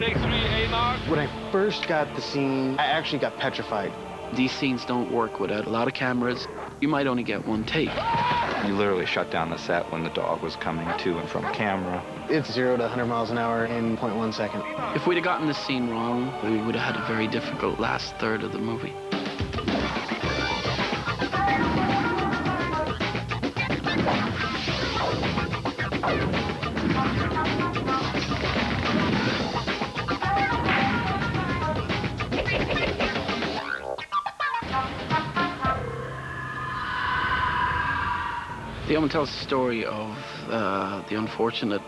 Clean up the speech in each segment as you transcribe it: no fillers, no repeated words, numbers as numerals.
Take 3, A-Knock. When I first got the scene, I actually got petrified. These scenes don't work without a lot of cameras. You might only get one take. You literally shut down the set when the dog was coming to and from camera. It's 0 to 100 miles an hour in 0.1 second. If we'd have gotten this scene wrong, we would have had a very difficult last third of the movie. The Omen tells the story of the unfortunate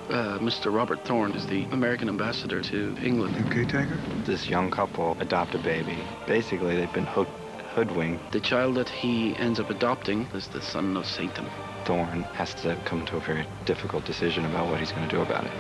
Mr. Robert Thorne, is the American ambassador to England. Okay, Tiger? This young couple adopt a baby. Basically, they've been hoodwinked. The child that he ends up adopting is the son of Satan. Thorne has to come to a very difficult decision about what he's going to do about it.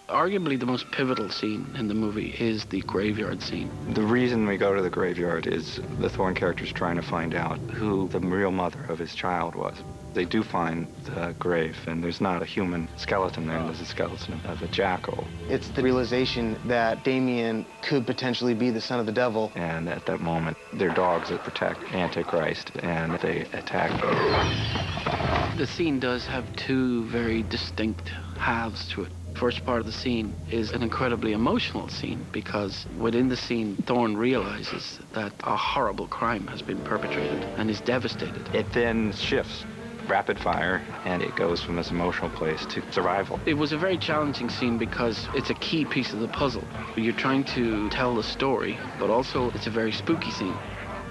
Arguably the most pivotal scene in the movie is the graveyard scene. The reason we go to the graveyard is the Thorne character's trying to find out who the real mother of his child was. They do find the grave, and there's not a human skeleton there. There's a skeleton of a jackal. It's the realization that Damien could potentially be the son of the devil. And at that moment, they're dogs that protect Antichrist, and they attack. The scene does have two very distinct halves to it. First part of the scene is an incredibly emotional scene because within the scene, Thorne realizes that a horrible crime has been perpetrated and is devastated. It then shifts rapid fire, and it goes from this emotional place to survival. It was a very challenging scene because it's a key piece of the puzzle. You're trying to tell the story, but also it's a very spooky scene.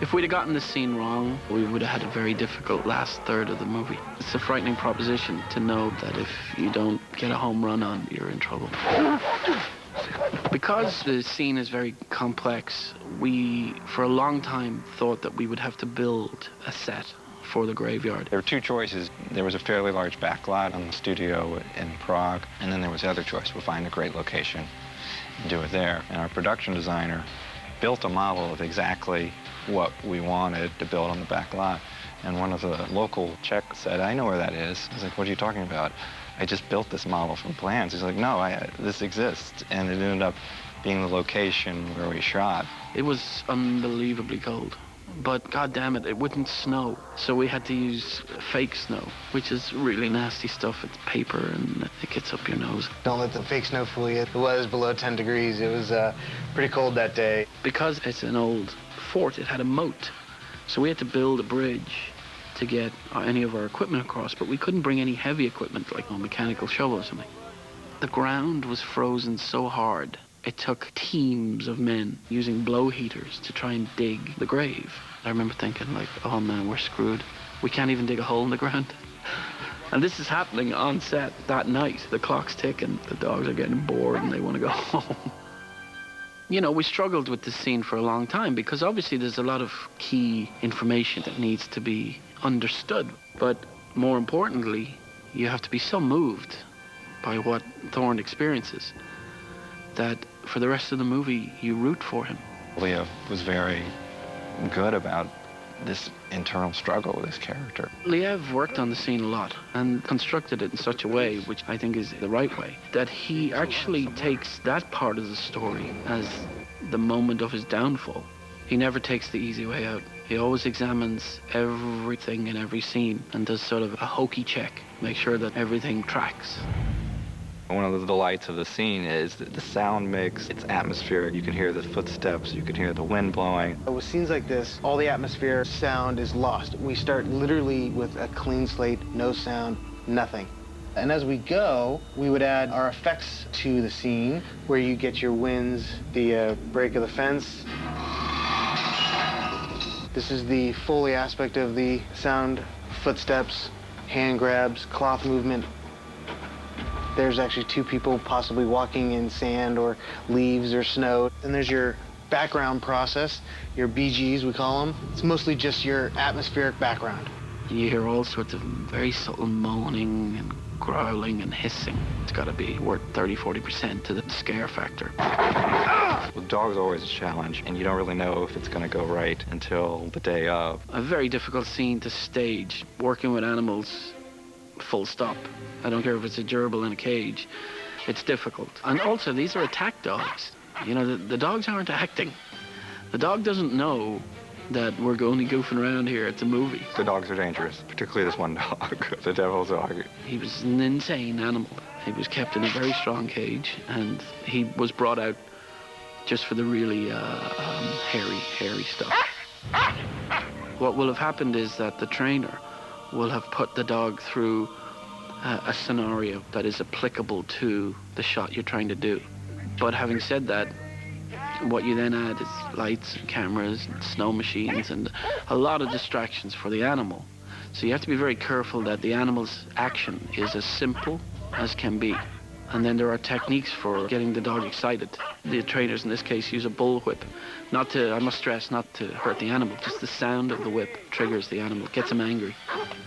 If we'd have gotten this scene wrong, we would have had a very difficult last third of the movie. It's a frightening proposition to know that if you don't get a home run on, you're in trouble. Because the scene is very complex, we, for a long time, thought that we would have to build a set for the graveyard. There were two choices. There was a fairly large backlot on the studio in Prague, and then there was the other choice. We'll find a great location and do it there. And our production designer built a model of exactly what we wanted to build on the back lot. And one of the local Czechs said, "I know where that is." I was like, "What are you talking about?" "I just built this model from plans." He's like, "No, this exists." And it ended up being the location where we shot. It was unbelievably cold, but God damn it, it wouldn't snow. So we had to use fake snow, which is really nasty stuff. It's paper and it gets up your nose. Don't let the fake snow fool you. It was below 10 degrees. It was pretty cold that day. Because it's an old fort, it had a moat. So we had to build a bridge to get any of our equipment across, but we couldn't bring any heavy equipment like a mechanical shovel or something. The ground was frozen so hard, it took teams of men using blow heaters to try and dig the grave. I remember thinking, like, oh man, we're screwed. We can't even dig a hole in the ground. And this is happening on set that night. The clock's ticking, the dogs are getting bored and they want to go home. You know, we struggled with this scene for a long time because obviously there's a lot of key information that needs to be understood. But more importantly, you have to be so moved by what Thorne experiences that for the rest of the movie, you root for him. Leah was very good about this internal struggle with his character. Liev worked on the scene a lot and constructed it in such a way, which I think is the right way, that he actually takes that part of the story as the moment of his downfall. He never takes the easy way out. He always examines everything in every scene and does sort of a hokey check, make sure that everything tracks. One of the delights of the scene is that the sound mix, it's atmospheric. You can hear the footsteps, you can hear the wind blowing. With scenes like this, all the atmosphere, sound is lost. We start literally with a clean slate, no sound, nothing. And as we go, we would add our effects to the scene, where you get your winds, the break of the fence. This is the Foley aspect of the sound, footsteps, hand grabs, cloth movement. There's actually two people possibly walking in sand or leaves or snow. Then there's your background process, your BGs, we call them. It's mostly just your atmospheric background. You hear all sorts of very subtle moaning and growling and hissing. It's got to be worth 30-40% to the scare factor. Well, dog's always a challenge, and you don't really know if it's going to go right until the day of. A very difficult scene to stage, working with animals, full stop. I don't care if it's a gerbil in a cage. It's difficult. And also, these are attack dogs. You know, the dogs aren't acting. The dog doesn't know that we're only goofing around here. It's a movie. The dogs are dangerous, particularly this one dog, the devil's dog. He was an insane animal. He was kept in a very strong cage, and he was brought out just for the really hairy stuff. What will have happened is that the trainer will have put the dog through a scenario that is applicable to the shot you're trying to do. But having said that, what you then add is lights and cameras and snow machines and a lot of distractions for the animal. So you have to be very careful that the animal's action is as simple as can be. And then there are techniques for getting the dog excited. The trainers in this case use a bull whip. Not to, I must stress, not to hurt the animal. Just the sound of the whip triggers the animal, gets him angry.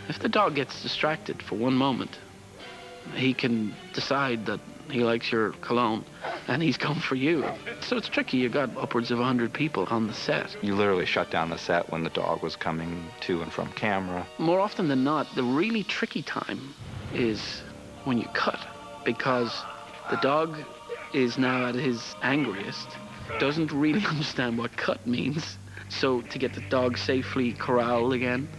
If the dog gets distracted for one moment, he can decide that he likes your cologne and he's come for you. So it's tricky. You got upwards of 100 people on the set. You literally shut down the set when the dog was coming to and from camera. More often than not, the really tricky time is when you cut, because the dog is now at his angriest, doesn't really understand what cut means. So to get the dog safely corralled again,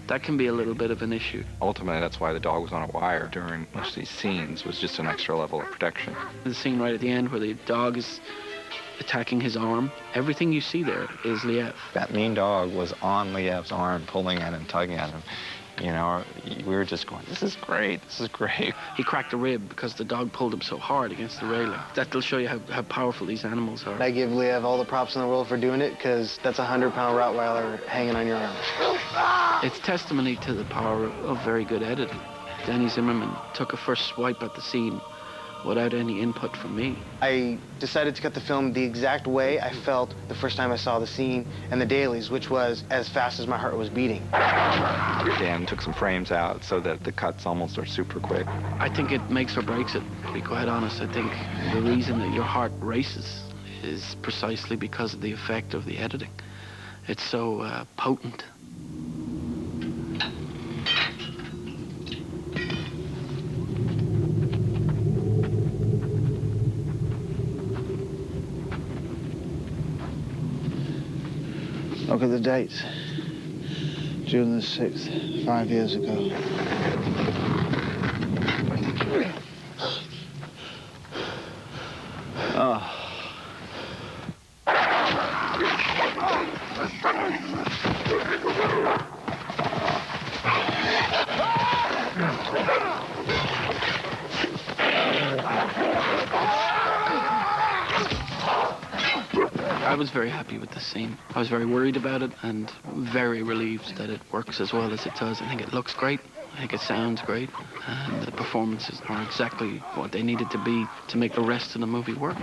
that can be a little bit of an issue. Ultimately, that's why the dog was on a wire during most of these scenes, was just an extra level of protection. The scene right at the end where the dog is attacking his arm, everything you see there is Liev. That mean dog was on Liev's arm, pulling at him, tugging at him. You know, we were just going, this is great, this is great. He cracked a rib because the dog pulled him so hard against the railing. That'll show you how powerful these animals are. I give Liev all the props in the world for doing it, because that's a 100-pound Rottweiler hanging on your arm. It's testimony to the power of very good editing. Dan Zimmerman took a first swipe at the scene without any input from me. I decided to cut the film the exact way I felt the first time I saw the scene and the dailies, which was as fast as my heart was beating. Dan took some frames out so that the cuts almost are super quick. I think it makes or breaks it, to be quite honest. I think the reason that your heart races is precisely because of the effect of the editing. It's so potent. Look at the dates. June the 6th, 5 years ago. Oh. I was very happy with the scene. I was very worried about it and very relieved that it works as well as it does. I think it looks great. I think it sounds great. And the performances are exactly what they needed to be to make the rest of the movie work.